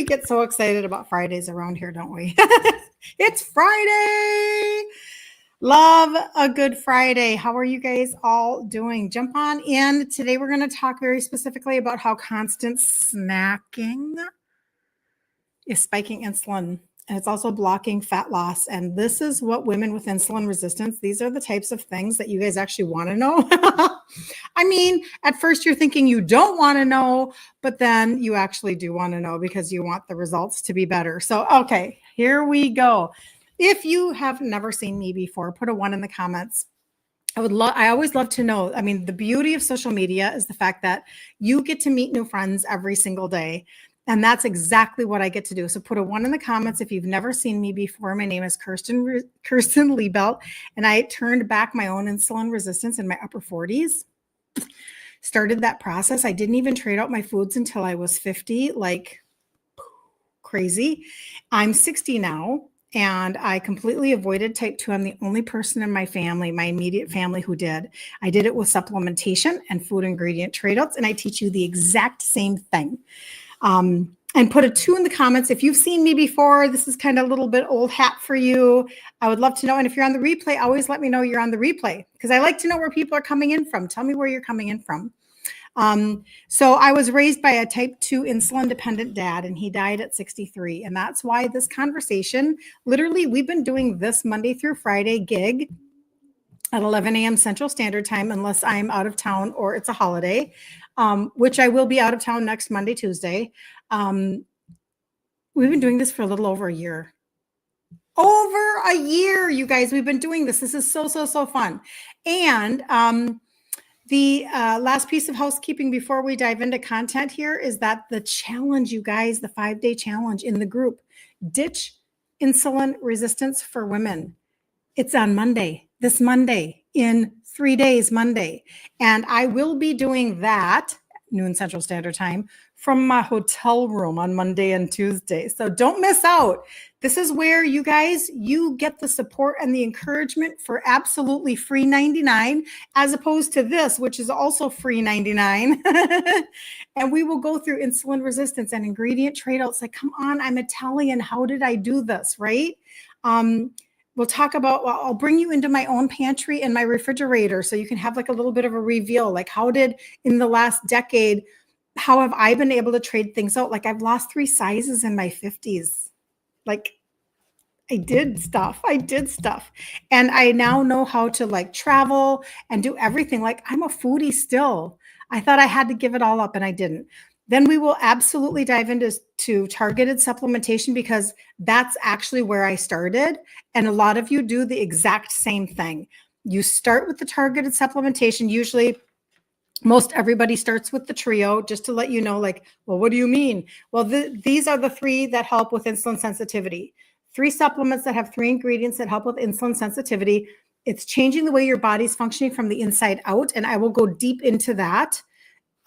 get so excited about Fridays around here, don't we? It's Friday. Love a good Friday. How are you guys all doing? Jump on in. Today we're going to talk very specifically about how constant snacking is spiking insulin. And it's also blocking fat loss. And this is what women with insulin resistance, these are the types of things that you guys actually want to know. I mean, at first you're thinking you don't want to know, but then you actually do want to know because you want the results to be better. So, okay, here we go. If you have never seen me before, put a 1 in the comments. I always love to know. I mean, the beauty of social media is the fact that you get to meet new friends every single day. And that's exactly what I get to do. So put a 1 in the comments if you've never seen me before. My name is Kirsten Liebelt, and I turned back my own insulin resistance in my upper 40s. Started that process. I didn't even trade out my foods until I was 50, like crazy. I'm 60 now, and I completely avoided type 2. I'm the only person in my family, my immediate family, who did. I did it with supplementation and food ingredient trade outs, and I teach you the exact same thing. And put a 2 in the comments. If you've seen me before, this is kind of a little bit old hat for you. I would love to know. And if you're on the replay, always let me know you're on the replay because I like to know where people are coming in from. Tell me where you're coming in from. So I was raised by a type 2 insulin dependent dad, and he died at 63. And that's why this conversation, literally, we've been doing this Monday through Friday gig at 11 a.m. Central Standard Time, unless I'm out of town or it's a holiday, which I will be out of town next Monday, Tuesday. We've been doing this for a little over a year. Over a year, you guys, we've been doing this. This is so fun. And the last piece of housekeeping before we dive into content here is that the challenge, you guys, the 5-day challenge in the group, Ditch Insulin Resistance for Women. It's on Monday, this Monday, in 3 days, Monday. And I will be doing that, noon Central Standard Time, from my hotel room on Monday and Tuesday. So don't miss out. This is where you guys, you get the support and the encouragement for absolutely free 99, as opposed to this, which is also free 99. And we will go through insulin resistance and ingredient trade outs. Like, come on, I'm Italian. How did I do this? Right? We'll talk about, well, I'll bring you into my own pantry and my refrigerator so you can have like a little bit of a reveal. Like, how did in the last decade, how have I been able to trade things out? Like, I've lost 3 sizes in my 50s. Like, I did stuff. And I now know how to like travel and do everything. Like, I'm a foodie still. I thought I had to give it all up and I didn't. Then we will absolutely dive into targeted supplementation because that's actually where I started. And a lot of you do the exact same thing. You start with the targeted supplementation. Usually most everybody starts with the trio, just to let you know, like, well, what do you mean? Well, these are the 3 that help with insulin sensitivity. 3 supplements that have 3 ingredients that help with insulin sensitivity. It's changing the way your body's functioning from the inside out. And I will go deep into that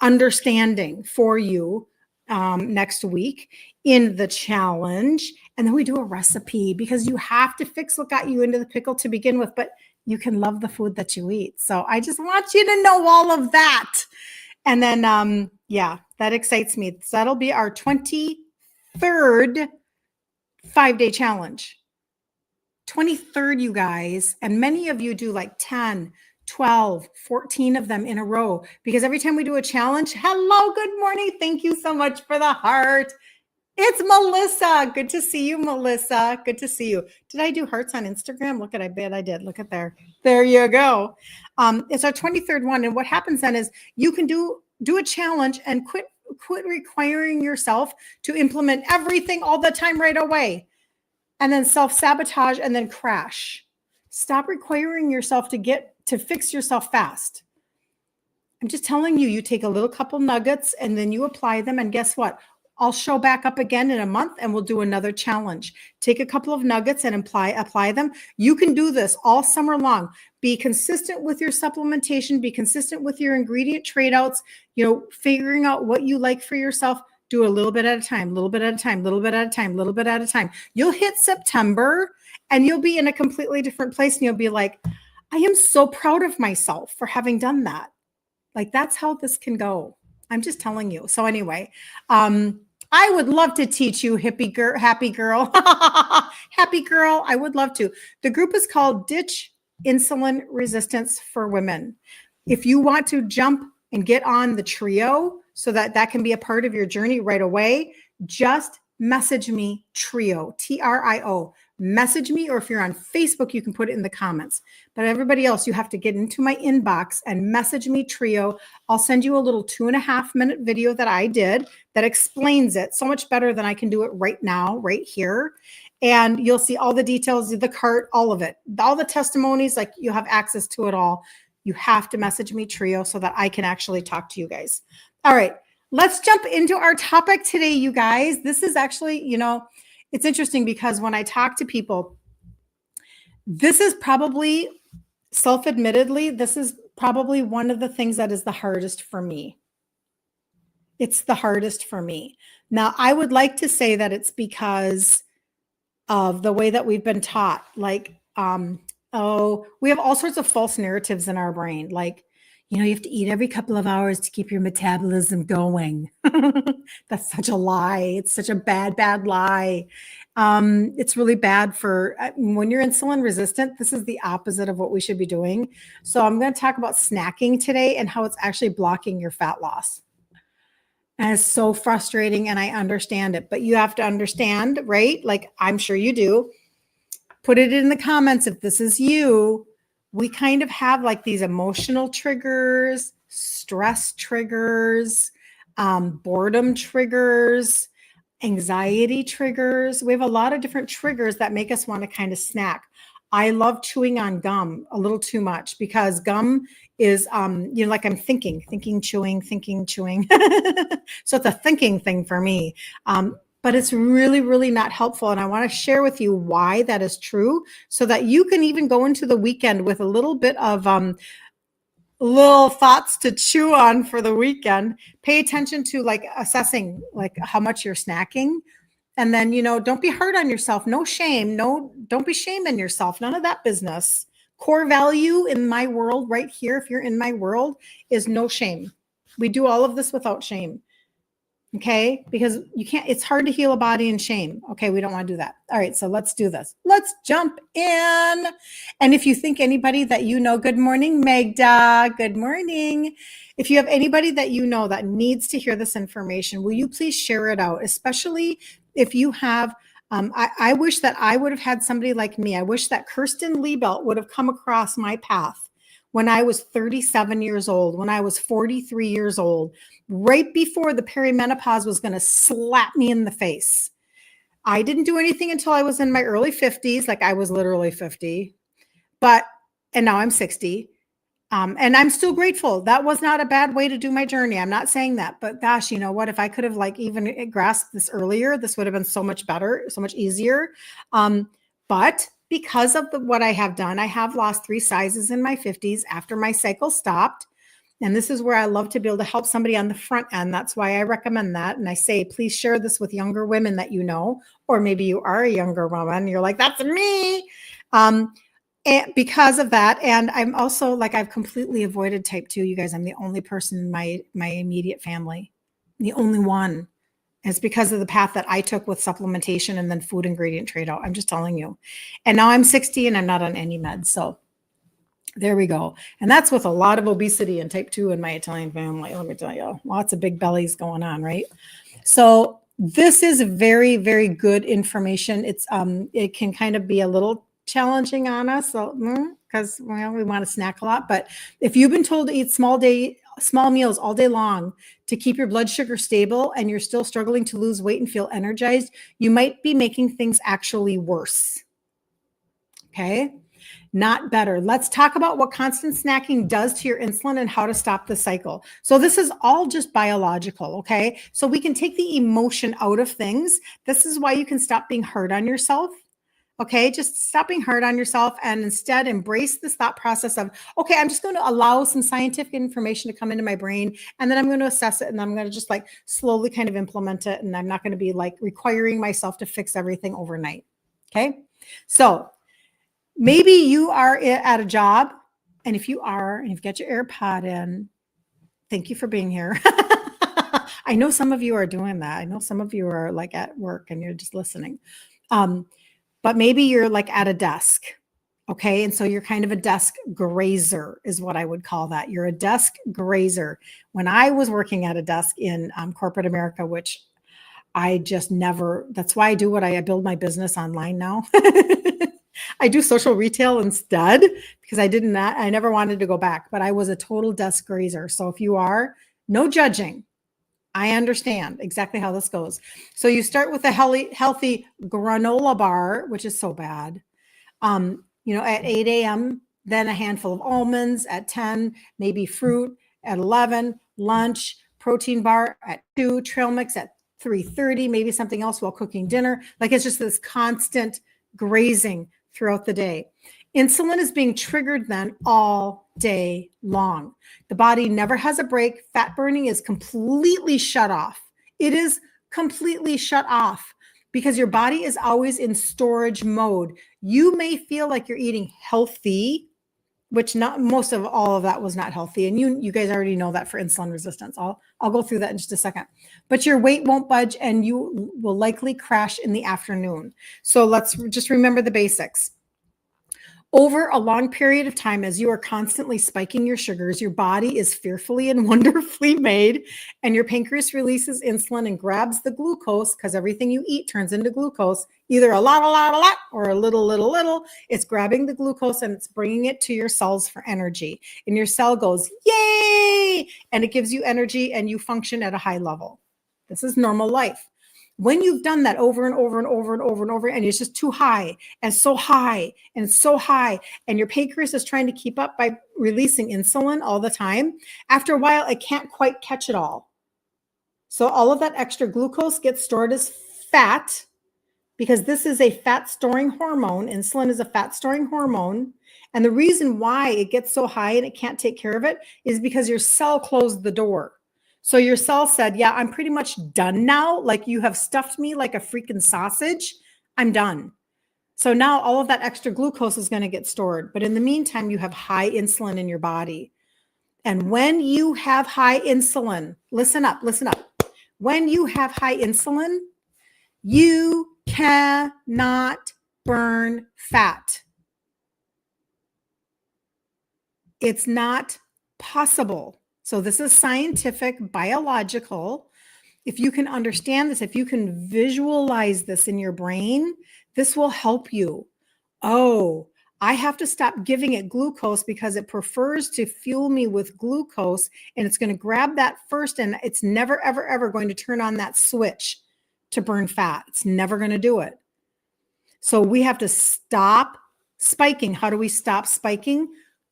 understanding for you next week in the challenge. And then we do a recipe because you have to fix what got you into the pickle to begin with, but you can love the food that you eat. So I just want you to know all of that. And then, yeah, that excites me. So that'll be our 23rd 5-day challenge. 23rd, you guys. And many of you do like 10, 12, 14 of them in a row, because every time we do a challenge, hello, good morning. Thank you so much for the heart. It's Melissa. Good to see you, Melissa. Good to see you. Did I do hearts on Instagram? Look at, I bet I did. Look at there. There you go. It's our 23rd one. And what happens then is you can do a challenge and quit requiring yourself to implement everything all the time right away. And then self-sabotage and then crash. Stop requiring yourself to fix yourself fast. I'm just telling you, you take a little couple nuggets and then you apply them. And guess what? I'll show back up again in a month and we'll do another challenge. Take a couple of nuggets and apply them. You can do this all summer long. Be consistent with your supplementation. Be consistent with your ingredient trade outs, figuring out what you like for yourself. Do a little bit at a time, little bit at a time, little bit at a time, little bit at a time. You'll hit September and you'll be in a completely different place. And you'll be like, I am so proud of myself for having done that. Like, that's how this can go. I'm just telling you. So anyway, I would love to teach you, hippie girl, happy girl, happy girl. I would love to. The group is called Ditch Insulin Resistance for Women. If you want to jump and get on the trio so that that can be a part of your journey right away, just message me trio, TRIO. Message me, or if you're on Facebook, you can put it in the comments. But everybody else, you have to get into my inbox and message me trio. I'll send you a little 2.5-minute video that I did that explains it so much better than I can do it right now, right here. And you'll see all the details of the cart, all of it, all the testimonies, like you have access to it all. You have to message me trio so that I can actually talk to you guys. All right, let's jump into our topic today, you guys. This is actually, it's interesting because when I talk to people, this is probably, self-admittedly, this is probably one of the things that is the hardest for me. It's the hardest for me. Now, I would like to say that it's because of the way that we've been taught. Like, we have all sorts of false narratives in our brain. Like, you have to eat every couple of hours to keep your metabolism going. That's such a lie. It's such a bad, bad lie. It's really bad for when you're insulin resistant. This is the opposite of what we should be doing. So I'm going to talk about snacking today and how it's actually blocking your fat loss. And it's so frustrating, and I understand it, but you have to understand, right? Like, I'm sure you do. Put it in the comments if this is you. We kind of have like these emotional triggers, stress triggers, boredom triggers, anxiety triggers. We have a lot of different triggers that make us want to kind of snack. I love chewing on gum a little too much because gum is, like I'm thinking, chewing. So it's a thinking thing for me. But it's really, really not helpful. And I want to share with you why that is true so that you can even go into the weekend with a little bit of little thoughts to chew on for the weekend. Pay attention to like assessing like how much you're snacking. And then, don't be hard on yourself. No shame. No, don't be shaming yourself. None of that business. Core value in my world right here, if you're in my world, is no shame. We do all of this without shame. Okay, because you can't, it's hard to heal a body in shame. Okay, we don't want to do that. All right, so let's do this. Let's jump in. And if you think anybody that good morning, Magda, good morning. If you have anybody that that needs to hear this information, will you please share it out, especially if you have, I wish that I would have had somebody like me. I wish that Kirsten Liebelt would have come across my path when I was 37 years old, when I was 43 years old, right before the perimenopause was going to slap me in the face. I didn't do anything until I was in my early 50s. Like, I was literally 50, and now I'm 60. And I'm still grateful. That was not a bad way to do my journey. I'm not saying that, but gosh, you know what? If I could have even grasped this earlier, this would have been so much better, so much easier. But because of what I have done, I have lost 3 sizes in my 50s after my cycle stopped. And this is where I love to be able to help somebody on the front end. That's why I recommend that. And I say, please share this with younger women that or maybe you are a younger woman. You're like, that's me. And because of that. And I'm also I've completely avoided type 2. You guys, I'm the only person in my immediate family, the only one. And it's because of the path that I took with supplementation and then food ingredient trade out. I'm just telling you. And now I'm 60 and I'm not on any meds. So there we go. And that's with a lot of obesity and type 2 in my Italian family. Let me tell you, lots of big bellies going on, right? So this is very, very good information. It's it can kind of be a little challenging on us because we want to snack a lot. But if you've been told to eat small meals all day long to keep your blood sugar stable and you're still struggling to lose weight and feel energized, you might be making things actually worse. Okay, not better. Let's talk about what constant snacking does to your insulin and how to stop the cycle. So this is all just biological, okay? So we can take the emotion out of things. This is why you can stop being hard on yourself. Okay, just stop being hard on yourself and instead embrace this thought process of, okay, I'm just going to allow some scientific information to come into my brain, and then I'm going to assess it, and I'm going to just slowly kind of implement it, and I'm not going to be requiring myself to fix everything overnight. Okay, so maybe you are at a job, and if you are, and you've got your AirPod in, thank you for being here. I know some of you are doing that. I know some of you are like at work and you're just listening. But maybe you're like at a desk. Okay. And so you're kind of a desk grazer is what I would call that. You're a desk grazer. When I was working at a desk in corporate America, which I just never, that's why I do what I build my business online now. I do social retail instead because I never wanted to go back, but I was a total desk grazer. So if you are, no judging. I understand exactly how this goes. So you start with a healthy granola bar, which is so bad. At 8 a.m., then a handful of almonds at 10, maybe fruit at 11, lunch, protein bar at 2, trail mix at 3:30, maybe something else while cooking dinner. Like it's just this constant grazing throughout the day. Insulin is being triggered then all day long. The body never has a break. Fat burning is completely shut off. It is completely shut off because your body is always in storage mode. You may feel like you're eating healthy, which not most of all of that was not healthy. And you guys already know that for insulin resistance. I'll go through that in just a second. But your weight won't budge and you will likely crash in the afternoon. So let's just remember the basics. Over a long period of time, as you are constantly spiking your sugars, your body is fearfully and wonderfully made, and your pancreas releases insulin and grabs the glucose because everything you eat turns into glucose, either a lot, or a little. It's grabbing the glucose and it's bringing it to your cells for energy. And your cell goes, yay! And it gives you energy and you function at a high level. This is normal life. When you've done that over and over, and it's just too high and so high and so high, and your pancreas is trying to keep up by releasing insulin all the time, after a while, it can't quite catch it all. So all of that extra glucose gets stored as fat because this is a fat storing hormone. Insulin is a fat storing hormone. And the reason why it gets so high and it can't take care of it is because your cell closed the door. So your cell said, yeah, I'm pretty much done now. Like you have stuffed me like a freaking sausage. I'm done. So now all of that extra glucose is going to get stored. But in the meantime, you have high insulin in your body. And when you have high insulin, listen up. When you have high insulin, you cannot burn fat. It's not possible. So this is scientific, biological. If you can understand this, if you can visualize this in your brain, this will help you. Oh, I have to stop giving it glucose because it prefers to fuel me with glucose and it's going to grab that first and it's never, ever going to turn on that switch to burn fat. It's never going to do it. So we have to stop spiking. How do we stop spiking?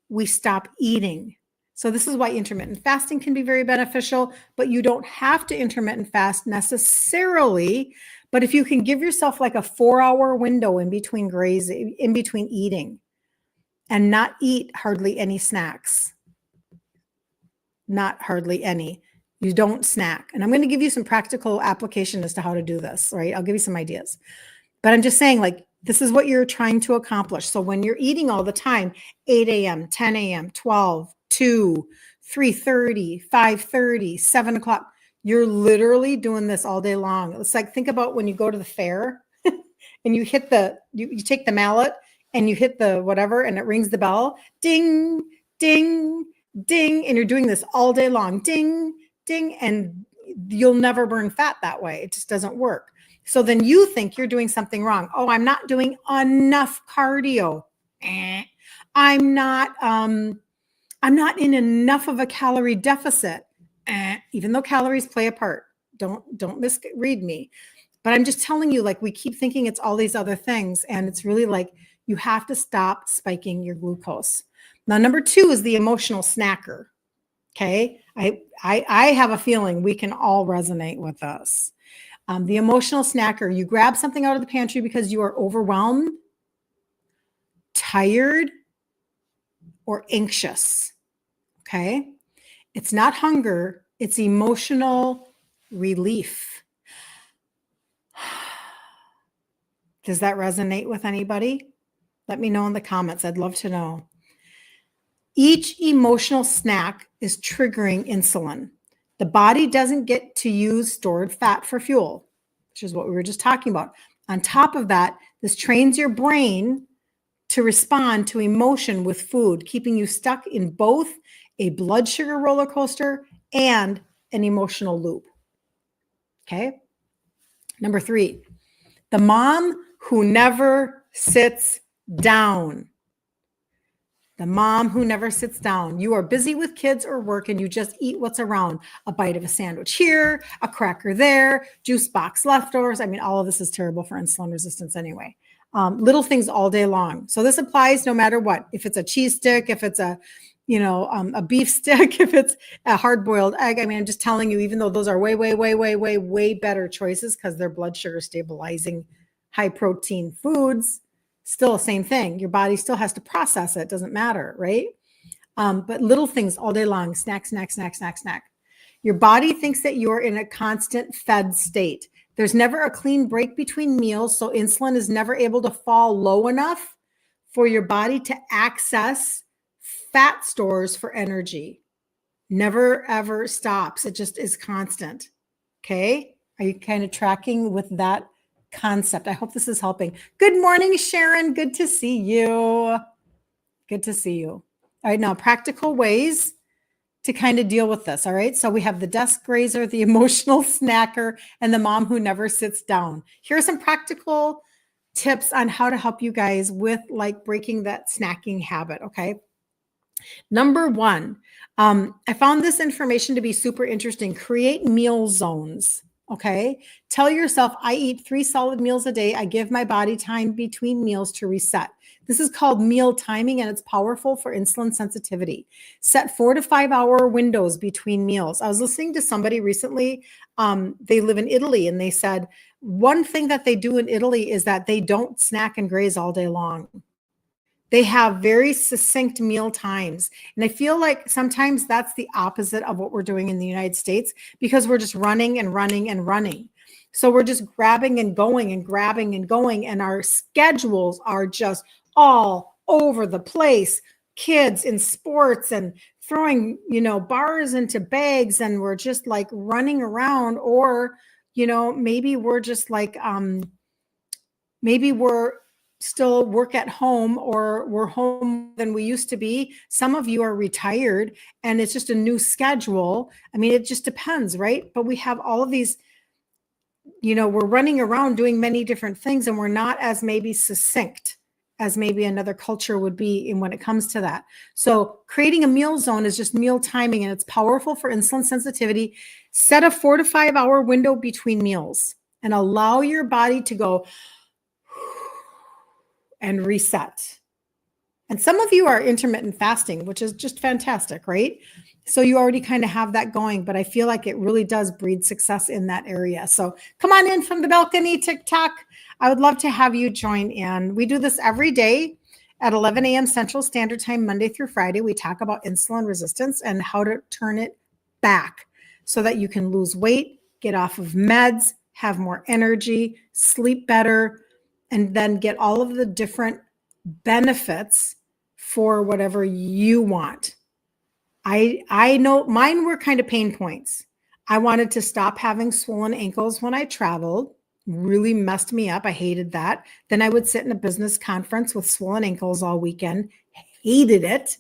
We stop eating. So this is why intermittent fasting can be very beneficial, but you don't have to intermittent fast necessarily. But if you can give yourself like a 4-hour window in between grazing, in between eating, and not eat hardly any snacks, not hardly any, you don't snack. And I'm going to give you some practical application as to how to do this, right? I'll give you some ideas. But I'm just saying, like, this is what you're trying to accomplish. So when you're eating all the time, 8 a.m., 10 a.m., 12, 2, 3:30, 5:30, 7 o'clock, you're literally doing this all day long. It's like, think about when you go to the fair and you hit you take the mallet and you hit the whatever and it rings the bell, ding, ding, ding. And you're doing this all day long, ding, ding. And you'll never burn fat that way. It just doesn't work. So then you think you're doing something wrong. Oh, I'm not doing enough cardio. I'm not in enough of a calorie deficit. Even though calories play a part. Don't misread me. But I'm just telling you, like, we keep thinking it's all these other things. And it's really like, you have to stop spiking your glucose. Now, number 2 is the emotional snacker. Okay. I have a feeling we can all resonate with this. The emotional snacker, you grab something out of the pantry because you are overwhelmed, tired, or anxious. Okay. It's not hunger. It's emotional relief. Does that resonate with anybody? Let me know in the comments. I'd love to know. Each emotional snack is triggering insulin. The body doesn't get to use stored fat for fuel, which is what we were just talking about. On top of that, this trains your brain to respond to emotion with food, keeping you stuck in both a blood sugar roller coaster and an emotional loop. Okay. Number 3, the mom who never sits down. The mom who never sits down. You are busy with kids or work and you just eat what's around. A bite of a sandwich here, a cracker there, juice box leftovers. I mean, all of this is terrible for insulin resistance anyway. Little things all day long. So this applies no matter what. If it's a cheese stick, if it's a beef stick, if it's a hard-boiled egg. I mean, I'm just telling you, even though those are way, way, way, way, way, way better choices because they're blood sugar stabilizing high protein foods, still the same thing. Your body still has to process it. Doesn't matter, right? But little things all day long, snack, snack, snack, snack, snack. Your body thinks that you're in a constant fed state. There's never a clean break between meals, so insulin is never able to fall low enough for your body to access fat stores for energy. Never, ever stops. It just is constant. Okay? Are you kind of tracking with that concept? I hope this is helping. Good morning, Sharon. Good to see you. Good to see you. All right, now practical ways to kind of deal with this. All right, so we have the desk grazer, the emotional snacker, and the mom who never sits down. Here are some practical tips on how to help you guys with like breaking that snacking habit. Okay. Number 1, I found this information to be super interesting. Create meal zones. Okay. Tell yourself, I eat 3 solid meals a day. I give my body time between meals to reset. This is called meal timing, and it's powerful for insulin sensitivity. Set 4 to 5 hour windows between meals. I was listening to somebody recently. They live in Italy, and they said one thing that they do in Italy is that they don't snack and graze all day long. They have very succinct meal times. And I feel like sometimes that's the opposite of what we're doing in the United States because we're just running and running and running. So we're just grabbing and going and grabbing and going. And our schedules are just all over the place. Kids in sports and throwing, bars into bags. And we're just like running around, or, maybe we're just like, maybe we're still work at home, or we're home than we used to be. Some of you are retired and it's just a new schedule. I mean, it just depends, right? But we have all of these, we're running around doing many different things, and we're not as maybe succinct as maybe another culture would be in when it comes to that. So creating a meal zone is just meal timing, and it's powerful for insulin sensitivity. Set a 4 to 5 hour window between meals and allow your body to go and reset. And some of you are intermittent fasting, which is just fantastic, right? So you already kind of have that going, but I feel like it really does breed success in that area. So come on in from the balcony, TikTok. I would love to have you join in. We do this every day at 11 a.m. Central Standard Time, Monday through Friday. We talk about insulin resistance and how to turn it back so that you can lose weight, get off of meds, have more energy, sleep better, and then get all of the different benefits for whatever you want. I know mine were kind of pain points. I wanted to stop having swollen ankles when I traveled. Really messed me up. I hated that. Then I would sit in a business conference with swollen ankles all weekend. Hated it.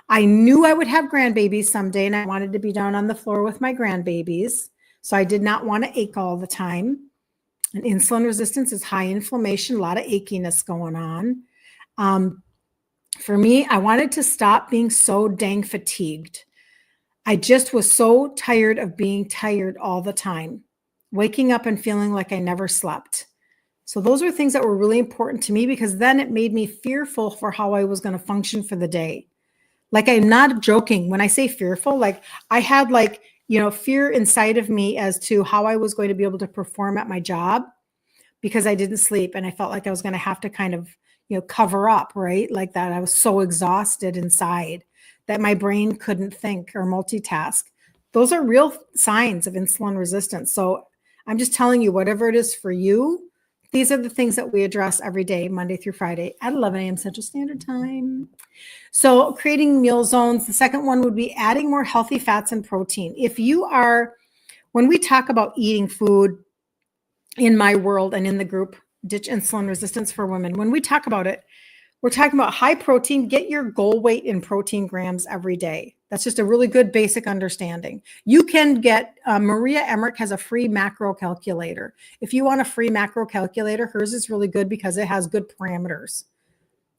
I knew I would have grandbabies someday, and I wanted to be down on the floor with my grandbabies. So I did not want to ache all the time. And insulin resistance is high inflammation, a lot of achiness going on. For me, I wanted to stop being so dang fatigued. I just was so tired of being tired all the time, waking up and feeling like I never slept. So those were things that were really important to me, because then it made me fearful for how I was going to function for the day. Like, I'm not joking when I say fearful. Like, I had fear inside of me as to how I was going to be able to perform at my job because I didn't sleep. And I felt like I was going to have to kind of, cover up, right? Like that. I was so exhausted inside that my brain couldn't think or multitask. Those are real signs of insulin resistance. So I'm just telling you, whatever it is for you, These are the things that we address every day, Monday through Friday at 11 a.m. Central Standard Time. So creating meal zones. The second one would be adding more healthy fats and protein. When we talk about eating food in my world and in the group, Ditch Insulin Resistance for Women, when we talk about it, we're talking about high protein. Get your goal weight in protein grams every day. That's just a really good basic understanding. You can get, Maria Emmerich has a free macro calculator. If you want a free macro calculator, hers is really good because it has good parameters.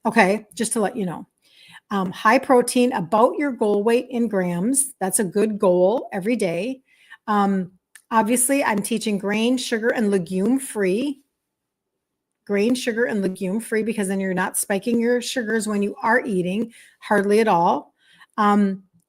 Okay, just to let you know. High protein, about your goal weight in grams. That's a good goal every day. Obviously, I'm teaching grain, sugar, and legume free. Grain, sugar, and legume free, because then you're not spiking your sugars when you are eating, hardly at all.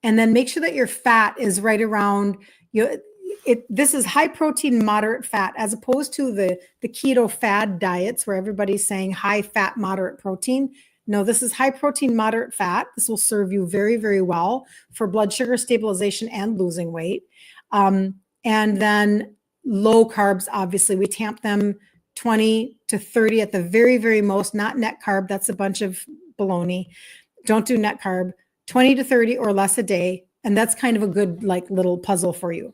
And then make sure that your fat is right around this is high protein, moderate fat, as opposed to the keto fad diets where everybody's saying high fat, moderate protein. No, this is high protein, moderate fat. This will serve you very, very well for blood sugar stabilization and losing weight. And then low carbs, obviously, we tamp them 20 to 30 at the very, very most, not net carb. That's a bunch of baloney. Don't do net carb, 20 to 30 or less a day. And that's kind of a good little puzzle for you.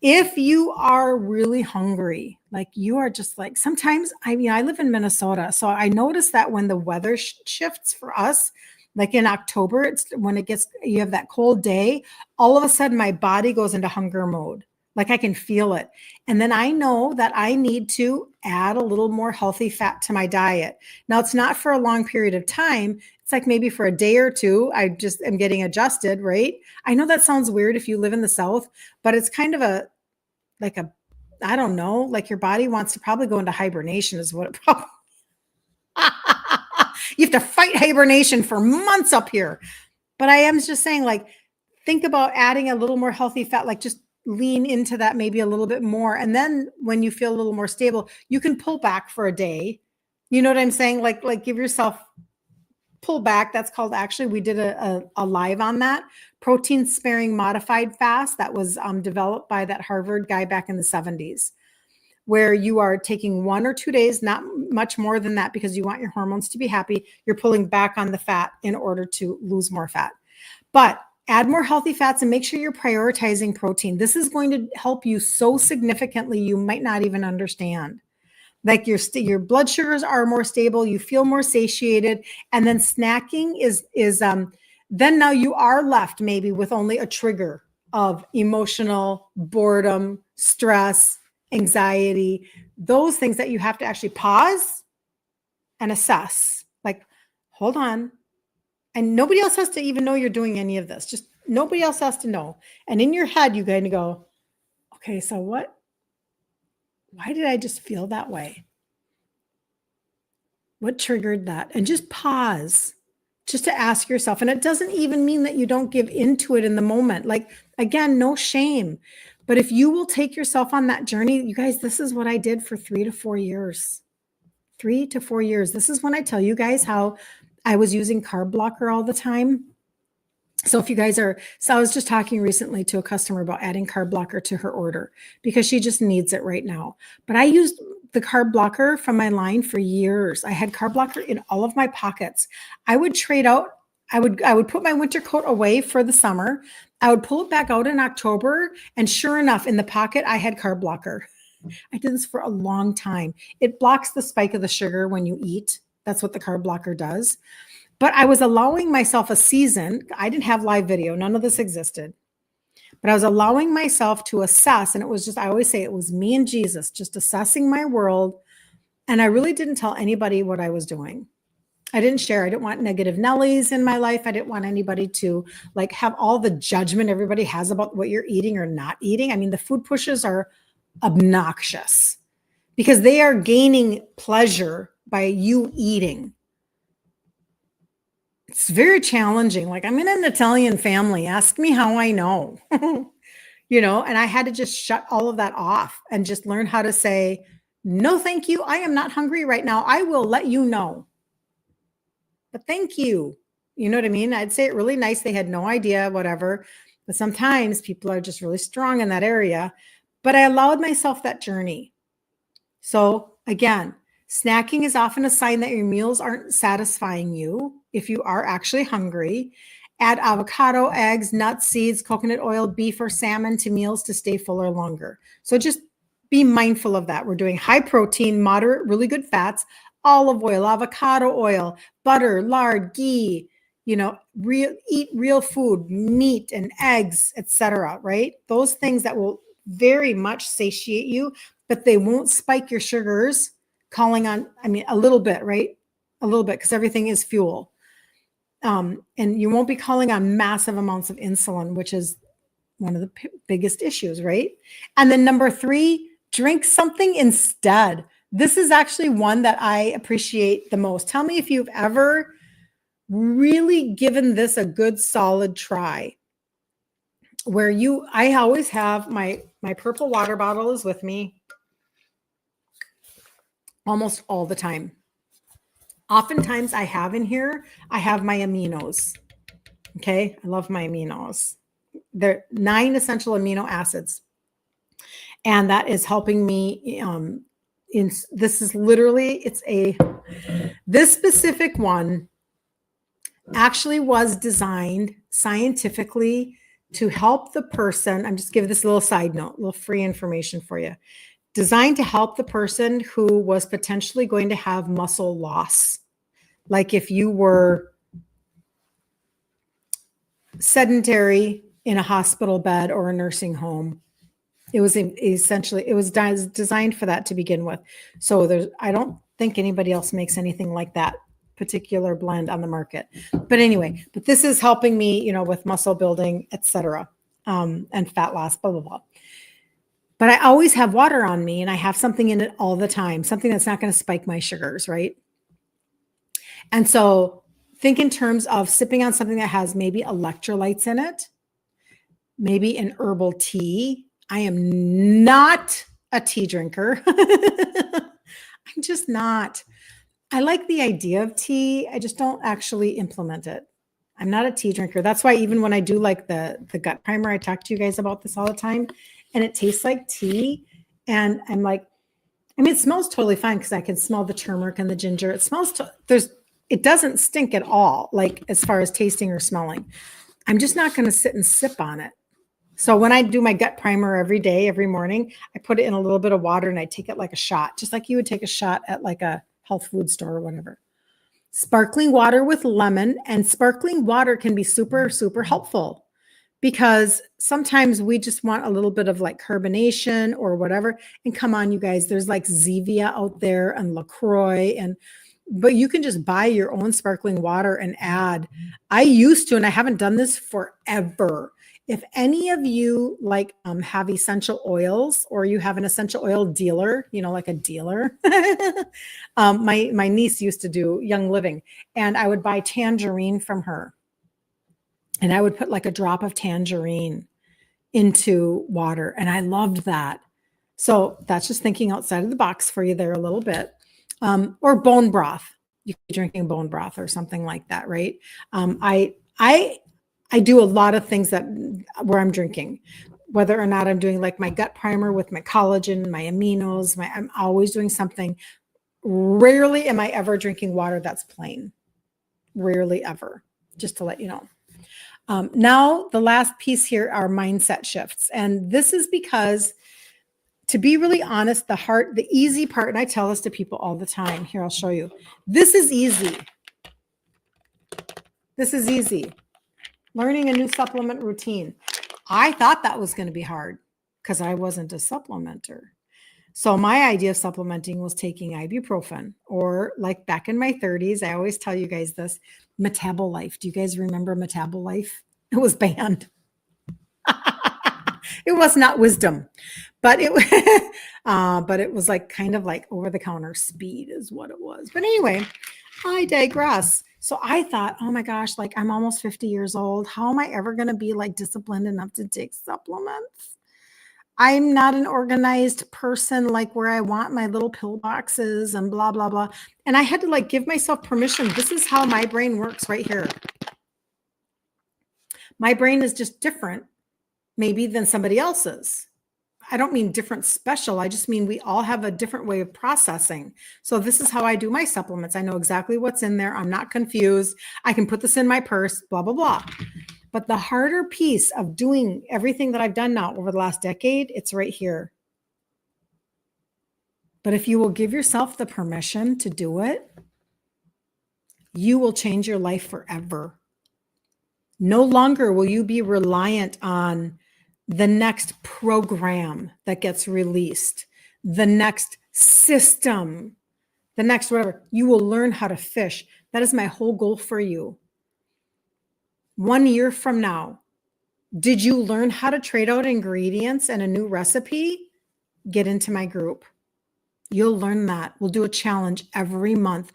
If you are really hungry, you are just sometimes, I live in Minnesota, so I notice that when the weather shifts for us, in October, it's when you have that cold day, all of a sudden my body goes into hunger mode. I can feel it. And then I know that I need to add a little more healthy fat to my diet. Now, it's not for a long period of time. It's maybe for a day or two. I just am getting adjusted, right? I know that sounds weird if you live in the South, but it's kind of I don't know, your body wants to probably go into hibernation is what it probably. You have to fight hibernation for months up here. But I am just saying, think about adding a little more healthy fat, just lean into that maybe a little bit more. And then when you feel a little more stable, you can pull back for a day. You know what I'm saying? Give yourself pull back. That's called, actually, we did a live on that protein sparing modified fast that was developed by that Harvard guy back in the 70s, where you are taking 1 or 2 days, not much more than that, because you want your hormones to be happy. You're pulling back on the fat in order to lose more fat. But add more healthy fats and make sure you're prioritizing protein. This is going to help you so significantly you might not even understand. Your blood sugars are more stable, you feel more satiated, and then snacking is then now you are left maybe with only a trigger of emotional boredom, stress, anxiety, those things that you have to actually pause and assess. Hold on. And nobody else has to even know you're doing any of this. Just nobody else has to know. And in your head, you kind of go, okay, so why did I just feel that way? What triggered that? And just pause, just to ask yourself. And it doesn't even mean that you don't give into it in the moment. Again, no shame. But if you will take yourself on that journey, you guys, this is what I did for 3 to 4 years. 3 to 4 years. This is when I tell you guys how I was using carb blocker all the time. So I was just talking recently to a customer about adding carb blocker to her order because she just needs it right now. But I used the carb blocker from my line for years. I had carb blocker in all of my pockets. I would trade out. I would put my winter coat away for the summer. I would pull it back out in October. And sure enough, in the pocket, I had carb blocker. I did this for a long time. It blocks the spike of the sugar when you eat. That's what the carb blocker does. But I was allowing myself a season. I didn't have live video. None of this existed. But I was allowing myself to assess. And it was just, I always say it was me and Jesus, just assessing my world. And I really didn't tell anybody what I was doing. I didn't share. I didn't want negative Nellies in my life. I didn't want anybody to have all the judgment everybody has about what you're eating or not eating. I mean, the food pushes are obnoxious because they are gaining pleasure by you eating. It's very challenging. I'm in an Italian family. Ask me how I know, and I had to just shut all of that off and just learn how to say, no, thank you. I am not hungry right now. I will let you know. But thank you. You know what I mean? I'd say it really nice. They had no idea, whatever. But sometimes people are just really strong in that area. But I allowed myself that journey. So Again, snacking is often a sign that your meals aren't satisfying you if you are actually hungry. Add avocado, eggs, nuts, seeds, coconut oil, beef, or salmon to meals to stay fuller longer. So just be mindful of that. We're doing high protein, moderate, really good fats, olive oil, avocado oil, butter, lard, ghee, eat real food, meat and eggs, etc. Right? Those things that will very much satiate you, but they won't spike your sugars, a little bit, right? A little bit, because everything is fuel. And you won't be calling on massive amounts of insulin, which is one of the biggest issues, right? And then number 3, drink something instead. This is actually one that I appreciate the most. Tell me if you've ever really given this a good solid try. I always have my purple water bottle is with me almost all the time. Oftentimes I have in here, I have my aminos. Okay. I love my aminos. They're 9 essential amino acids. And that is helping me this specific one actually was designed scientifically to help the person. I'm just giving this a little side note, a little free information for you. Designed to help the person who was potentially going to have muscle loss. Like if you were sedentary in a hospital bed or a nursing home, it was designed for that to begin with. So I don't think anybody else makes anything like that particular blend on the market. But anyway, this is helping me, with muscle building, etc. And fat loss, blah, blah, blah. But I always have water on me and I have something in it all the time, something that's not going to spike my sugars, right? And so think in terms of sipping on something that has maybe electrolytes in it, maybe an herbal tea. I am not a tea drinker. I'm just not. I like the idea of tea. I just don't actually implement it. I'm not a tea drinker. That's why even when I do like the gut primer, I talk to you guys about this all the time, and it tastes like tea. And I'm like, it smells totally fine because I can smell the turmeric and the ginger. It smells, it doesn't stink at all, like as far as tasting or smelling. I'm just not going to sit and sip on it. So when I do my gut primer every day, every morning, I put it in a little bit of water and I take it like a shot, just like you would take a shot at like a health food store or whatever. Sparkling water with lemon, and sparkling water can be super, super helpful because sometimes we just want a little bit of like carbonation or whatever. And come on, you guys, there's like Zevia out there and LaCroix, but you can just buy your own sparkling water and add. I used to, and I haven't done this forever. If any of you have essential oils, or you have an essential oil dealer, like a dealer, my niece used to do Young Living, and I would buy tangerine from her, and I would put like a drop of tangerine into water, and I loved that. So that's just thinking outside of the box for you there a little bit. Or bone broth. You could be drinking bone broth or something like that, right? I do a lot of things where I'm drinking, whether or not I'm doing like my gut primer with my collagen, my aminos, I'm always doing something. Rarely am I ever drinking water that's plain. Rarely ever, just to let you know. Now, the last piece here are mindset shifts. And this is because, to be really honest, the easy part, and I tell this to people all the time. Here, I'll show you. This is easy. This is easy. Learning a new supplement routine. I thought that was going to be hard because I wasn't a supplementer. So my idea of supplementing was taking ibuprofen, or like back in my 30s, I always tell you guys this, Metabolife. Do you guys remember Metabolife? It was banned. It was not wisdom, but it was like kind of like over-the-counter speed is what it was. But anyway, I digress. So I thought, oh my gosh, like I'm almost 50 years old. How am I ever going to be like disciplined enough to take supplements? I'm not an organized person, like where I want my little pill boxes and blah, blah, blah. And I had to like give myself permission. This is how my brain works right here. My brain is just different maybe than somebody else's. I don't mean different special. I just mean we all have a different way of processing. So this is how I do my supplements. I know exactly what's in there. I'm not confused. I can put this in my purse, blah, blah, blah. But the harder piece of doing everything that I've done now over the last decade, it's right here. But if you will give yourself the permission to do it, you will change your life forever. No longer will you be reliant on the next program that gets released, the next system, the next whatever. You will learn how to fish. That is my whole goal for you. 1 year from now, did you learn how to trade out ingredients and a new recipe? Get into my group. You'll learn that. We'll do a challenge every month.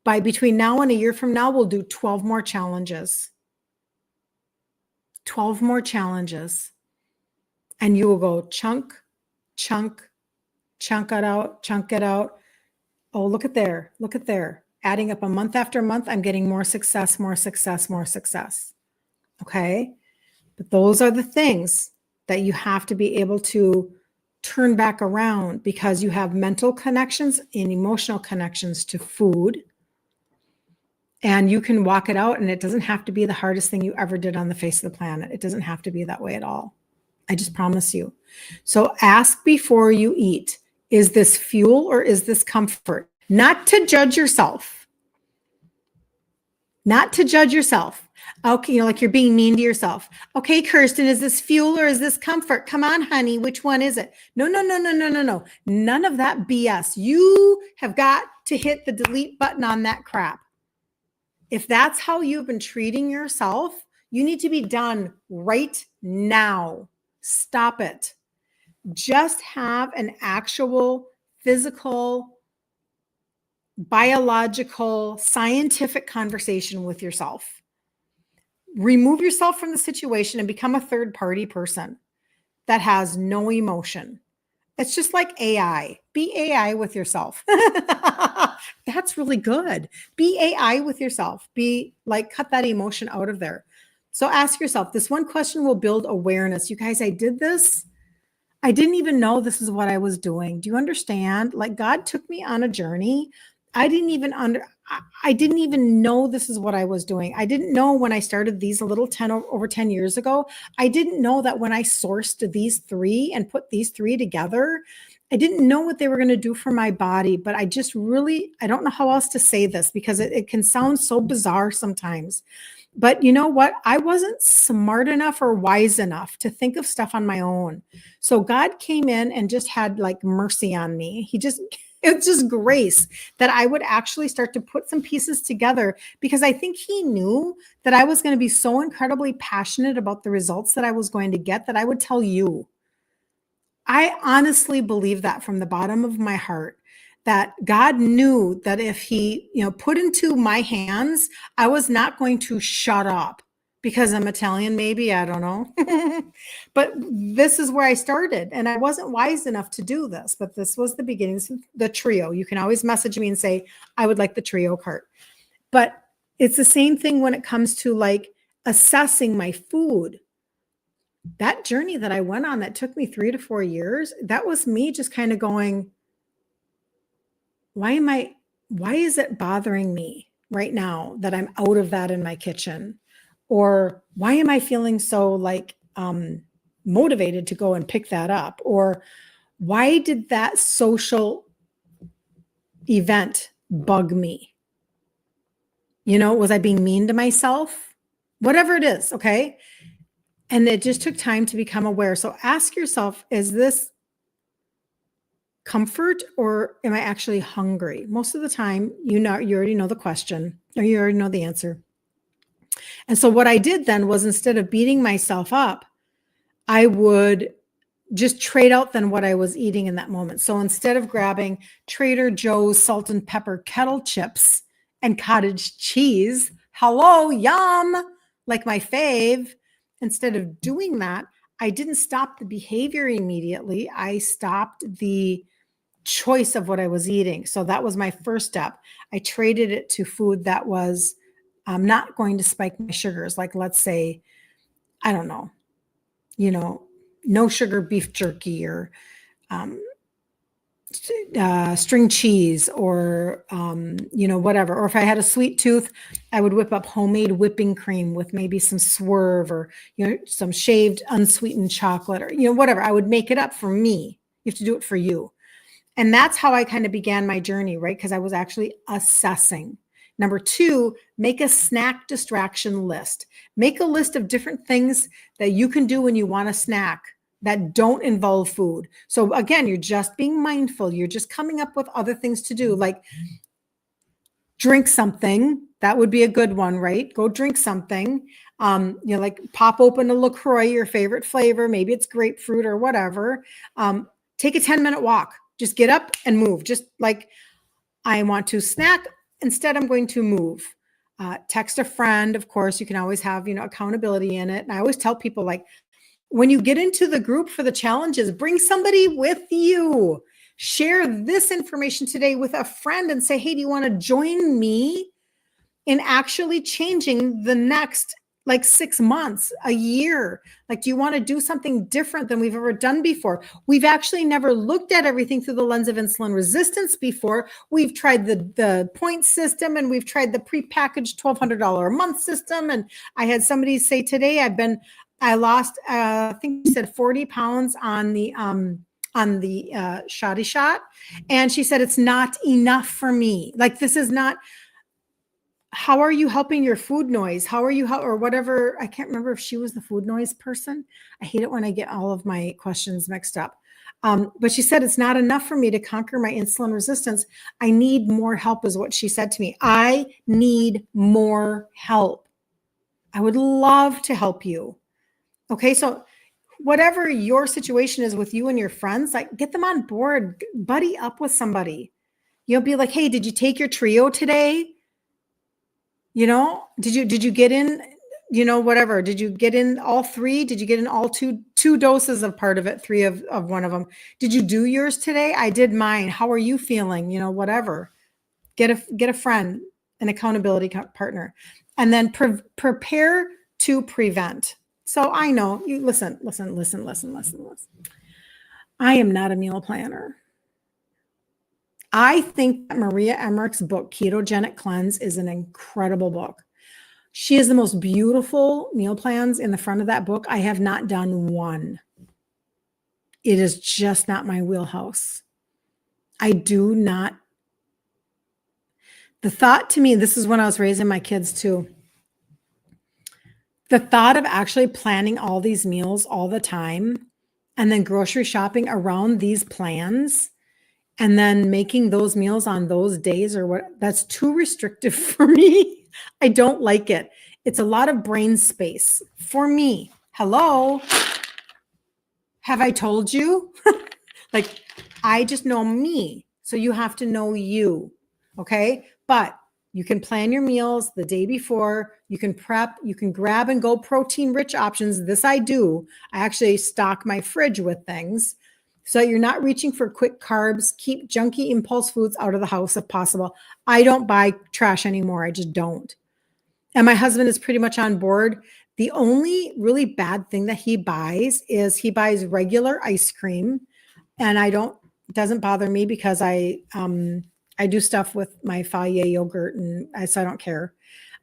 By between now and a year from now, we'll do 12 more challenges. 12 more challenges. And you will go chunk, chunk, chunk it out, chunk it out. Oh, look at there. Look at there. Adding up a month after month, I'm getting more success, more success, more success. Okay. But those are the things that you have to be able to turn back around, because you have mental connections and emotional connections to food. And you can walk it out, and it doesn't have to be the hardest thing you ever did on the face of the planet. It doesn't have to be that way at all. I just promise you. So ask before you eat, is this fuel or is this comfort? Not to judge yourself. Not to judge yourself. Okay, like you're being mean to yourself. Okay, Kirsten, is this fuel or is this comfort? Come on, honey, which one is it? No. None of that BS. You have got to hit the delete button on that crap. If that's how you've been treating yourself, you need to be done right now. Stop it. Just have an actual physical, biological, scientific conversation with yourself. Remove yourself from the situation and become a third-party person that has no emotion. It's just like AI. Be AI with yourself. That's really good. Be AI with yourself. Be like, cut that emotion out of there. So ask yourself, this one question will build awareness. You guys, I did this. I didn't even know this is what I was doing. Do you understand? Like, God took me on a journey. I didn't even know this is what I was doing. I didn't know when I started these over 10 years ago. I didn't know that when I sourced these three and put these three together, I didn't know what they were going to do for my body. But I just really, I don't know how else to say this, because it can sound so bizarre sometimes. But you know what? I wasn't smart enough or wise enough to think of stuff on my own. So God came in and just had like mercy on me. It's just grace that I would actually start to put some pieces together, because I think he knew that I was going to be so incredibly passionate about the results that I was going to get that I would tell you. I honestly believe that from the bottom of my heart, that God knew that if he, put into my hands, I was not going to shut up because I'm Italian, maybe, I don't know. But this is where I started, and I wasn't wise enough to do this, but this was the beginnings of the trio. You can always message me and say, I would like the trio cart. But it's the same thing when it comes to like assessing my food. That journey that I went on that took me 3 to 4 years, that was me just kind of going, why is it bothering me right now that I'm out of that in my kitchen? Or why am I feeling so like motivated to go and pick that up? Or why did that social event bug me? Was I being mean to myself? Whatever it is, okay? And it just took time to become aware. So ask yourself, is this comfort or am I actually hungry? Most of the time, you already know the question or you already know the answer. And so what I did then was, instead of beating myself up, I would just trade out then what I was eating in that moment. So instead of grabbing Trader Joe's salt and pepper kettle chips and cottage cheese, hello, yum, like my fave, instead of doing that, I didn't stop the behavior immediately. I stopped the choice of what I was eating. So that was my first step. I traded it to food that was not going to spike my sugars. Like, let's say, I don't know, no sugar beef jerky or string cheese or, whatever. Or if I had a sweet tooth, I would whip up homemade whipping cream with maybe some Swerve or, some shaved unsweetened chocolate or, whatever. I would make it up for me. You have to do it for you. And that's how I kind of began my journey, right? Because I was actually assessing. Number 2, make a snack distraction list. Make a list of different things that you can do when you want a snack that don't involve food. So again, you're just being mindful. You're just coming up with other things to do, like drink something. That would be a good one, right? Go drink something. Like pop open a LaCroix, your favorite flavor. Maybe it's grapefruit or whatever. Take a 10-minute walk. Just get up and move. Just like, I want to snack. Instead, I'm going to move. Text a friend. Of course, you can always have, accountability in it. And I always tell people, like, when you get into the group for the challenges, bring somebody with you. Share this information today with a friend and say, hey, do you want to join me in actually changing the next 6 months, a year? Like, do you want to do something different than we've ever done before? We've actually never looked at everything through the lens of insulin resistance before. We've tried the point system, and we've tried the prepackaged $1,200 a month system. And I had somebody say today, I lost, I think she said 40 pounds on the shoddy shot. And she said, it's not enough for me. Like, this is not, how are you helping your food noise? How are you, or whatever. I can't remember if she was the food noise person. I hate it when I get all of my questions mixed up. But she said, it's not enough for me to conquer my insulin resistance. I need more help, is what she said to me. I need more help. I would love to help you. Okay, so whatever your situation is with you and your friends, like, get them on board, buddy up with somebody. You'll be like, hey, did you take your trio today? Did you get in, whatever? Did you get in all 3? Did you get in all two doses of part of it, 3 of one of them? Did you do yours today? I did mine. How are you feeling? Whatever. Get a friend, an accountability partner, and then prepare to prevent. So I know you listen. I am not a meal planner. I think that Maria Emmerich's book, Ketogenic Cleanse, is an incredible book. She has the most beautiful meal plans in the front of that book. I have not done one. It is just not my wheelhouse. The thought to me, this is when I was raising my kids too. The thought of actually planning all these meals all the time and then grocery shopping around these plans and then making those meals on those days that's too restrictive for me. I don't like it. It's a lot of brain space for me. Hello? Have I told you? I just know me. So you have to know you. Okay? But you can plan your meals the day before. You can prep. You can grab and go protein-rich options. This I do. I actually stock my fridge with things so you're not reaching for quick carbs. Keep junky impulse foods out of the house if possible. I don't buy trash anymore. I just don't. And my husband is pretty much on board. The only really bad thing that he buys regular ice cream. And it doesn't bother me because I do stuff with my Fage yogurt so I don't care.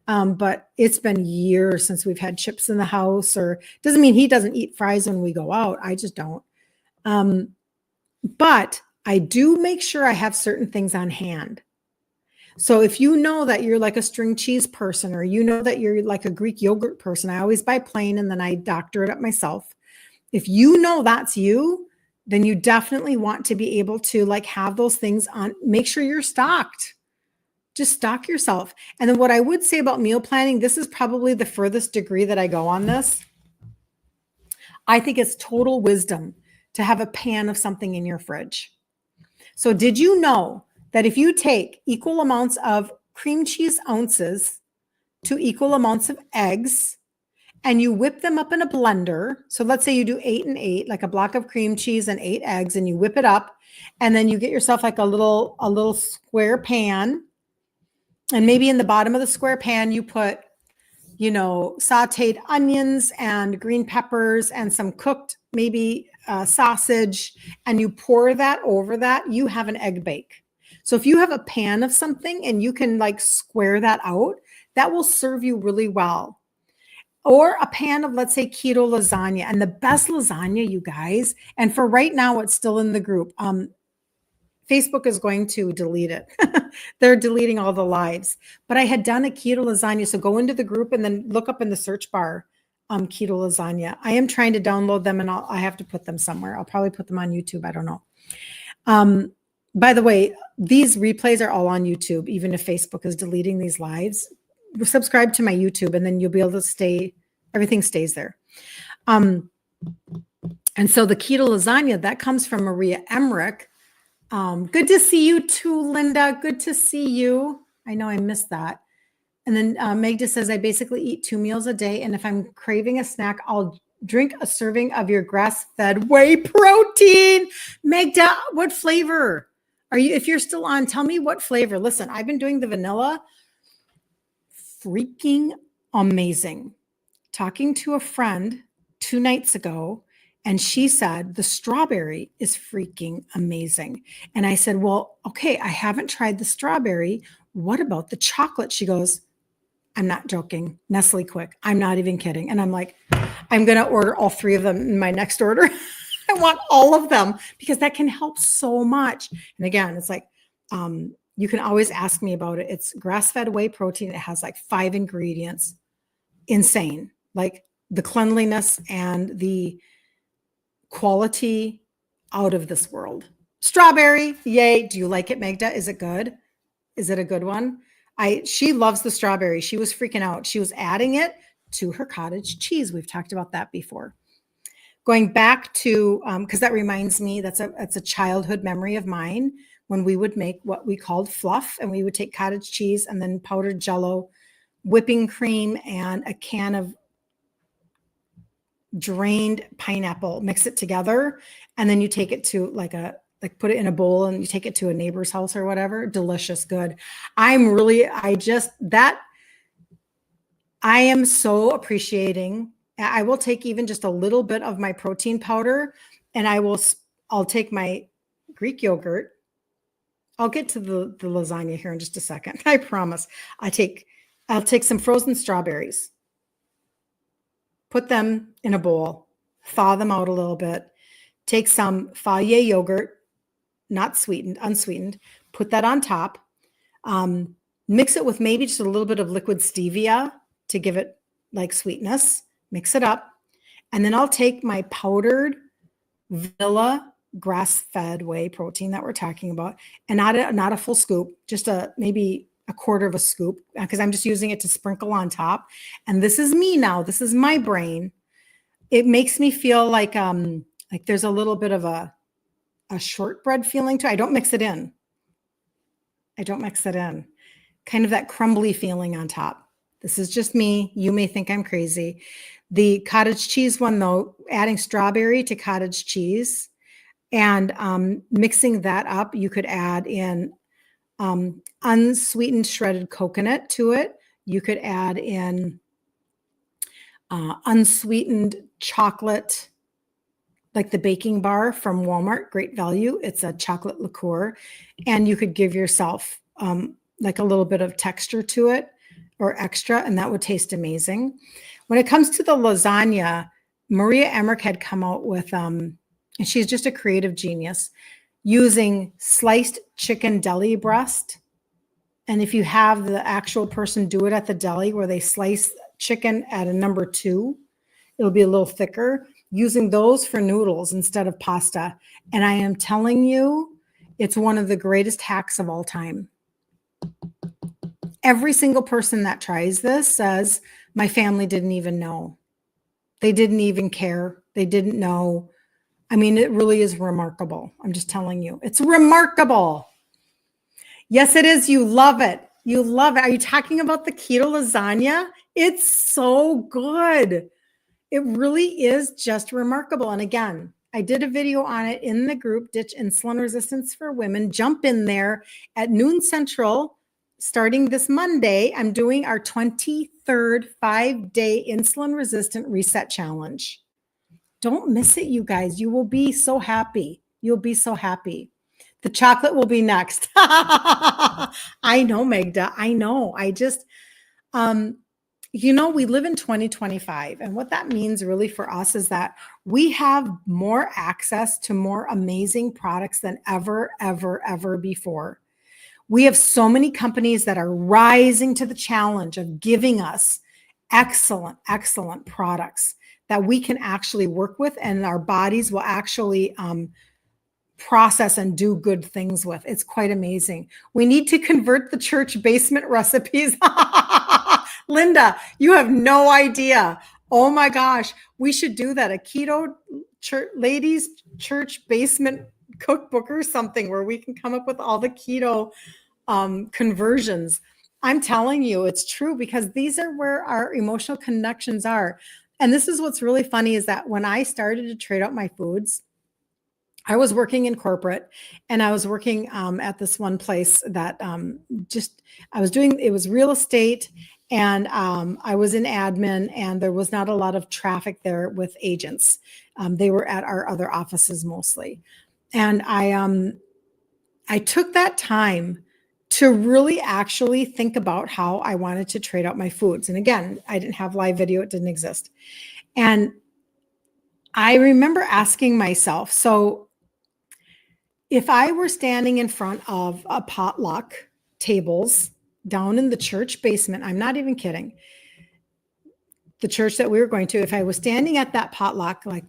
But it's been years since we've had chips in the house, or doesn't mean he doesn't eat fries when we go out. I just don't. But I do make sure I have certain things on hand. So if you know that you're like a string cheese person, or you know that you're like a Greek yogurt person, I always buy plain and then I doctor it up myself. If you know that's you, then you definitely want to be able to have those things on. Make sure you're stocked. Just stock yourself. And then what I would say about meal planning, this is probably the furthest degree that I go on this. I think it's total wisdom to have a pan of something in your fridge. So did you know that if you take equal amounts of cream cheese ounces to equal amounts of eggs, and you whip them up in a blender. So let's say you do 8 and 8, like a block of cream cheese and 8 eggs, and you whip it up, and then you get yourself like a little square pan. And maybe in the bottom of the square pan, you put sauteed onions and green peppers and some cooked maybe sausage, and you pour that over that, you have an egg bake. So if you have a pan of something and you can like square that out, that will serve you really well. Or a pan of, let's say, keto lasagna. And the best lasagna, you guys, and for right now, it's still in the group. Facebook is going to delete it. They're deleting all the lives. But I had done a keto lasagna. So go into the group and then look up in the search bar, keto lasagna. I am trying to download them, and I have to put them somewhere. I'll probably put them on YouTube. I don't know. By the way, these replays are all on YouTube, even if Facebook is deleting these lives. Subscribe to my YouTube, and then you'll be able to everything stays there. And so the keto lasagna, that comes from Maria Emmerich. Good to see you too, Linda. Good to see you. I know I missed that. And then Magda says, I basically eat 2 meals a day. And if I'm craving a snack, I'll drink a serving of your grass-fed whey protein. Magda, what flavor are you? If you're still on, tell me what flavor. Listen, I've been doing the vanilla. Freaking amazing. Talking to a friend 2 nights ago, and she said the strawberry is freaking amazing. And I said, well, okay, I haven't tried the strawberry. What about the chocolate? She goes, I'm not joking. Nestle Quick. I'm not even kidding. And I'm like, I'm going to order all 3 of them in my next order. I want all of them because that can help so much. And again, it's like, you can always ask me about it. It's grass-fed whey protein. It has like 5 ingredients. Insane. Like the cleanliness and the quality out of this world. Strawberry. Yay. Do you like it, Magda? Is it good? Is it a good one? She loves the strawberry. She was freaking out. She was adding it to her cottage cheese. We've talked about that before. Going back to, because that reminds me, that's a childhood memory of mine, when we would make what we called fluff, and we would take cottage cheese and then powdered Jell-O, whipping cream, and a can of drained pineapple, mix it together, and then you take it to put it in a bowl and you take it to a neighbor's house or whatever. Delicious, good. I am so appreciating. I will take even just a little bit of my protein powder, and I'll take my Greek yogurt. I'll get to the lasagna here in just a second. I promise. I'll take some frozen strawberries, put them in a bowl, thaw them out a little bit, take some Fage yogurt, not sweetened, unsweetened, put that on top, mix it with maybe just a little bit of liquid stevia to give it like sweetness, mix it up. And then I'll take my powdered vanilla grass-fed whey protein that we're talking about, and not a full scoop, just maybe a quarter of a scoop, because I'm just using it to sprinkle on top. And this is me now. This is my brain. It makes me feel like there's a little bit of a shortbread feeling to it. I don't mix it in. Kind of that crumbly feeling on top. This is just me. You may think I'm crazy. The cottage cheese one, though, adding strawberry to cottage cheese and mixing that up, you could add in unsweetened shredded coconut to it. You could add in unsweetened chocolate, like the baking bar from Walmart, great value. It's a chocolate liqueur. And you could give yourself like a little bit of texture to it or extra, and that would taste amazing. When it comes to the lasagna, Maria Emmerich had come out with, and she's just a creative genius, using sliced chicken deli breast. And if you have the actual person do it at the deli where they slice chicken at a number 2, it'll be a little thicker, using those for noodles instead of pasta. And I am telling you, it's one of the greatest hacks of all time. Every single person that tries this says, my family didn't even know. They didn't even care. They didn't know. I mean, it really is remarkable. I'm just telling you, it's remarkable. Yes, it is. You love it. You love it. Are you talking about the keto lasagna? It's so good. It really is just remarkable. And again, I did a video on it in the group, Ditch Insulin Resistance for Women. Jump in there at noon Central starting this Monday, I'm doing our 23rd 5-day insulin resistant reset challenge. Don't miss it, you guys. You will be so happy. You'll be so happy. The chocolate will be next. I know, Magda. I know. Um, we live in 2025. And what that means really for us is that we have more access to more amazing products than ever, ever, ever before. We have so many companies that are rising to the challenge of giving us excellent, excellent products that we can actually work with and our bodies will actually process and do good things with. It's quite amazing. We need to convert the church basement recipes. Linda, you have no idea. Oh my gosh, we should do that. A keto church, ladies church basement cookbook or something where we can come up with all the keto conversions. I'm telling you, it's true because these are where our emotional connections are. And this is what's really funny is that when I started to trade out my foods, I was working in corporate and I was working at this one place that it was real estate and I was in admin and there was not a lot of traffic there with agents. They were at our other offices mostly. And I took that time to really actually think about how I wanted to trade out my foods. And again, I didn't have live video, it didn't exist. And I remember asking myself, so if I were standing in front of a potluck tables down in the church basement, I'm not even kidding, the church that we were going to, if I was standing at that potluck, like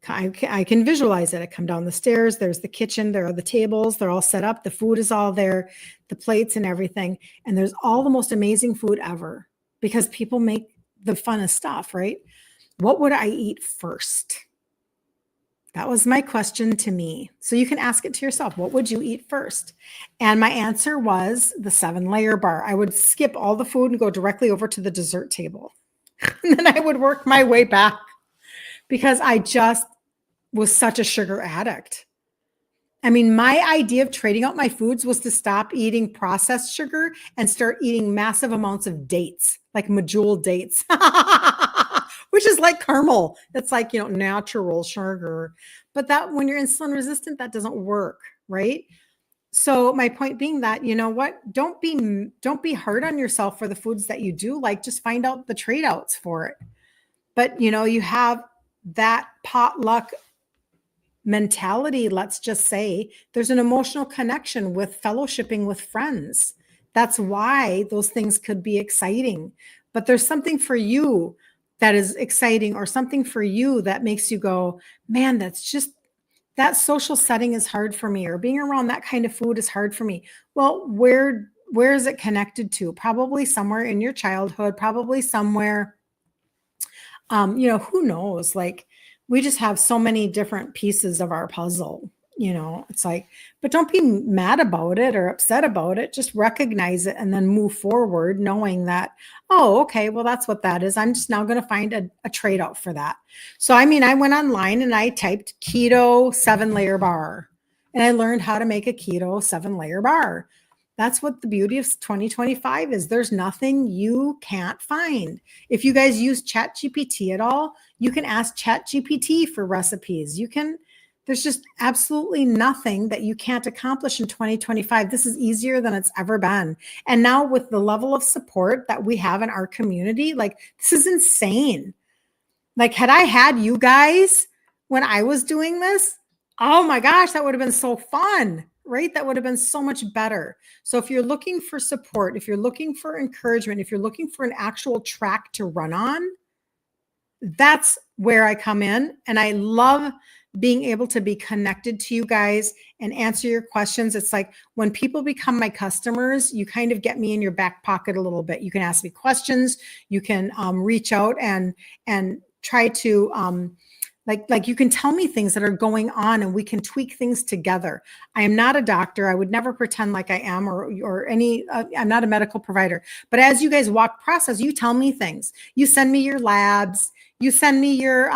I can visualize it. I come down the stairs, there's the kitchen, there are the tables, they're all set up, the food is all there, the plates and everything. And there's all the most amazing food ever because people make the funnest stuff, right? What would I eat first? That was my question to me. So you can ask it to yourself. What would you eat first? And my answer was the 7-layer bar. I would skip all the food and go directly over to the dessert table. And then I would work my way back because I just was such a sugar addict. I mean, my idea of trading out my foods was to stop eating processed sugar and start eating massive amounts of dates, like medjool dates, which is like caramel. That's like, natural sugar. But that when you're insulin resistant, that doesn't work, right? So my point being that, you know what? Don't be hard on yourself for the foods that you do like. Just find out the trade outs for it. But, you have that potluck mentality, let's just say, there's an emotional connection with fellowshipping with friends. That's why those things could be exciting. But there's something for you that is exciting or something for you that makes you go, man, that social setting is hard for me, or being around that kind of food is hard for me. Well, where is it connected to? Probably somewhere in your childhood, probably somewhere, who knows? Like, we just have so many different pieces of our puzzle, it's like, but don't be mad about it or upset about it. Just recognize it and then move forward knowing that, oh, okay, well, that's what that is. I'm just now going to find a trade out for that. So, I went online and I typed keto 7-layer bar and I learned how to make a keto 7-layer bar. That's what the beauty of 2025 is. There's nothing you can't find. If you guys use ChatGPT at all, you can ask ChatGPT for recipes. There's just absolutely nothing that you can't accomplish in 2025. This is easier than it's ever been. And now with the level of support that we have in our community, like, this is insane. Like, had I had you guys when I was doing this, oh my gosh, that would have been so fun, right? That would have been so much better. So if you're looking for support, if you're looking for encouragement, if you're looking for an actual track to run on, that's where I come in. And I love being able to be connected to you guys and answer your questions. It's like when people become my customers, you kind of get me in your back pocket a little bit. You can ask me questions. You can reach out and try to like you can tell me things that are going on and we can tweak things together. I am not a doctor. I would never pretend like I am or any, I'm not a medical provider. But as you guys walk process, you tell me things. You send me your labs. You send me your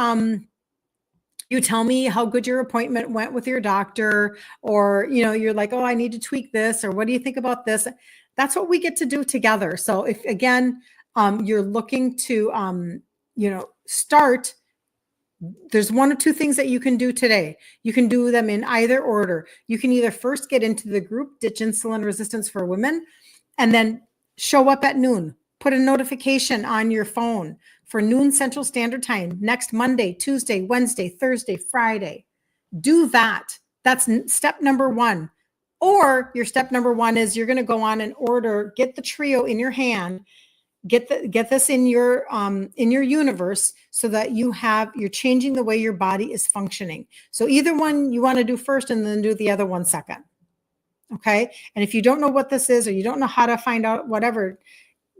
You tell me how good your appointment went with your doctor, or, you're like, oh, I need to tweak this, or what do you think about this? That's what we get to do together. So if, again, you're looking to, start, there's one or two things that you can do today. You can do them in either order. You can either first get into the group, Ditch Insulin Resistance for Women, and then show up at noon. Put a notification on your phone for noon Central Standard Time next Monday, Tuesday, Wednesday, Thursday, Friday. Do that. That's step number one. Or your step number one is you're going to go on and order, get the trio in your hand, get this in your universe, so that you're changing the way your body is functioning. So either one you want to do first, and then do the other one second. Okay. And if you don't know what this is, or you don't know how to find out, whatever,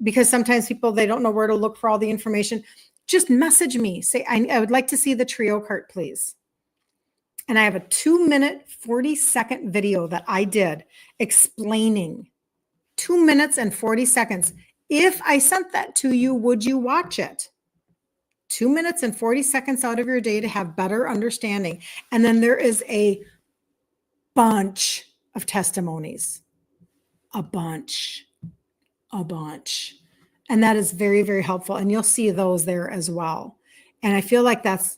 because sometimes people, they don't know where to look for all the information, just message me. Say, I would like to see the trio cart, please. And I have a 2-minute, 40-second video that I did explaining 2 minutes and 40 seconds. If I sent that to you, would you watch it? 2 minutes and 40 seconds out of your day to have better understanding. And then there is a bunch of testimonies, a bunch. And that is very, very helpful. And you'll see those there as well. And I feel like that's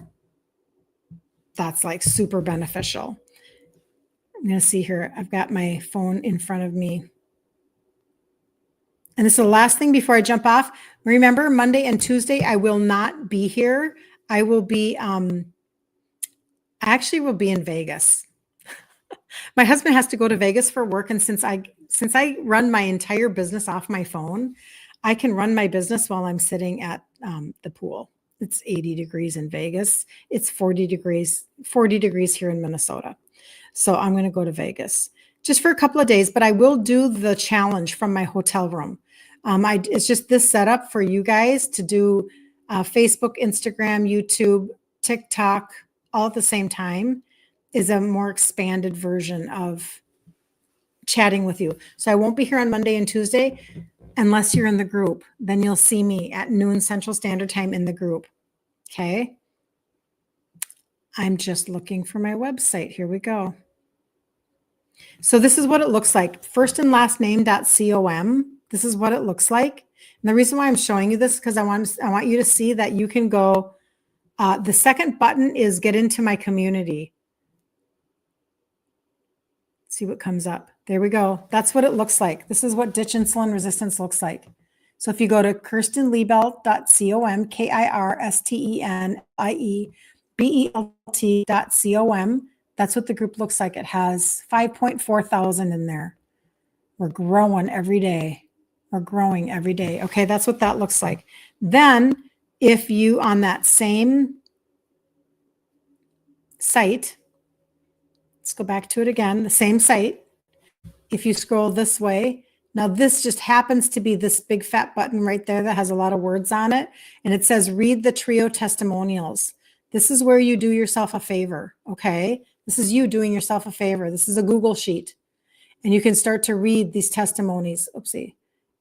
like super beneficial. I'm going to see here. I've got my phone in front of me. And this is the last thing before I jump off. Remember, Monday and Tuesday, I will not be here. I will be, actually will be in Vegas. My husband has to go to Vegas for work. And since I run my entire business off my phone, I can run my business while I'm sitting at the pool. It's 80 degrees in Vegas. It's 40 degrees here in Minnesota. So I'm going to go to Vegas just for a couple of days, but I will do the challenge from my hotel room. It's just this setup for you guys to do Facebook, Instagram, YouTube, TikTok, all at the same time, is a more expanded version of chatting with you. So I won't be here on Monday and Tuesday unless you're in the group. Then you'll see me at noon Central Standard Time in the group. Okay. I'm just looking for my website. Here we go. So this is what it looks like. First and last name.com. This is what it looks like. And the reason why I'm showing you this is because I want you to see that you can go. The second button is get into my community. See what comes up. There we go. That's what it looks like. This is what Ditch Insulin Resistance looks like. So if you go to kirstenliebelt.com, KirstenLiebelt.com, that's what the group looks like. It has 5.4 thousand in there. We're growing every day. We're growing every day. Okay, that's what that looks like. Then if you, on that same site, let's go back to it again, the same site. If you scroll this way, now this just happens to be this big fat button right there that has a lot of words on it. And it says, read the trio testimonials. This is where you do yourself a favor, okay? This is you doing yourself a favor. This is a Google sheet. And you can start to read these testimonies. Oopsie.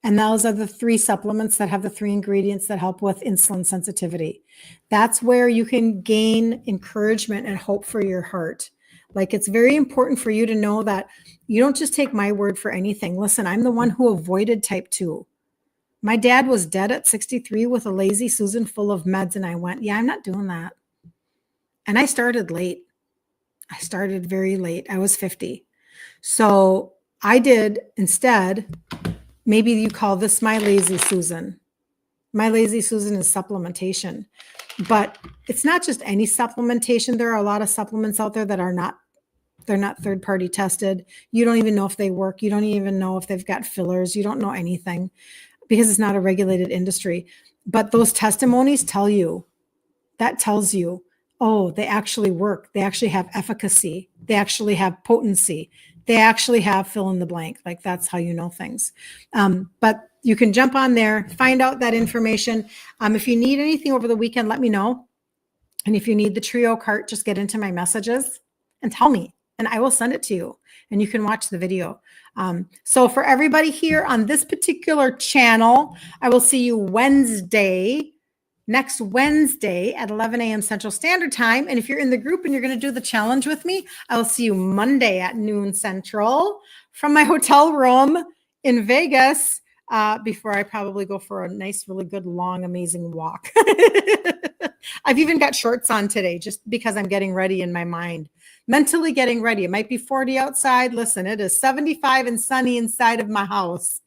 And those are the 3 supplements that have the 3 ingredients that help with insulin sensitivity. That's where you can gain encouragement and hope for your heart. Like, it's very important for you to know that you don't just take my word for anything. Listen, I'm the one who avoided type 2. My dad was dead at 63 with a lazy Susan full of meds. And I went, yeah, I'm not doing that. And I started late. I started very late. I was 50. So I did instead, maybe you call this my lazy Susan. My lazy Susan is supplementation. But it's not just any supplementation. There are a lot of supplements out there that are not, they're not third-party tested. You don't even know if they work. You don't even know if they've got fillers. You don't know anything because it's not a regulated industry. But those testimonies tell you, that tells you, oh, they actually work. They actually have efficacy. They actually have potency. They actually have fill in the blank. Like, that's how you know things. But you can jump on there, find out that information. If you need anything over the weekend, let me know. And if you need the trio cart, just get into my messages and tell me, and I will send it to you and you can watch the video. So for everybody here on this particular channel, I will see you Wednesday next Wednesday at 11 a.m. Central Standard Time. And if you're in the group and you're going to do the challenge with me, I will see you Monday at noon Central from my hotel room in Vegas before I probably go for a nice, really good, long, amazing walk. I've even got shorts on today just because I'm getting ready in my mind, mentally getting ready. It might be 40 outside. Listen, it is 75 and sunny inside of my house.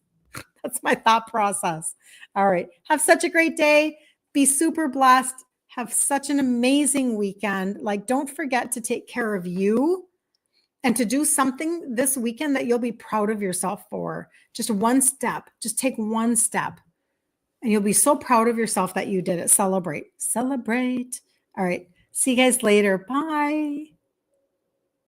That's my thought process. All right. Have such a great day. Be super blessed. Have such an amazing weekend. Like, don't forget to take care of you and to do something this weekend that you'll be proud of yourself for. Just one step. Just take one step. And you'll be so proud of yourself that you did it. Celebrate. Celebrate. All right. See you guys later. Bye.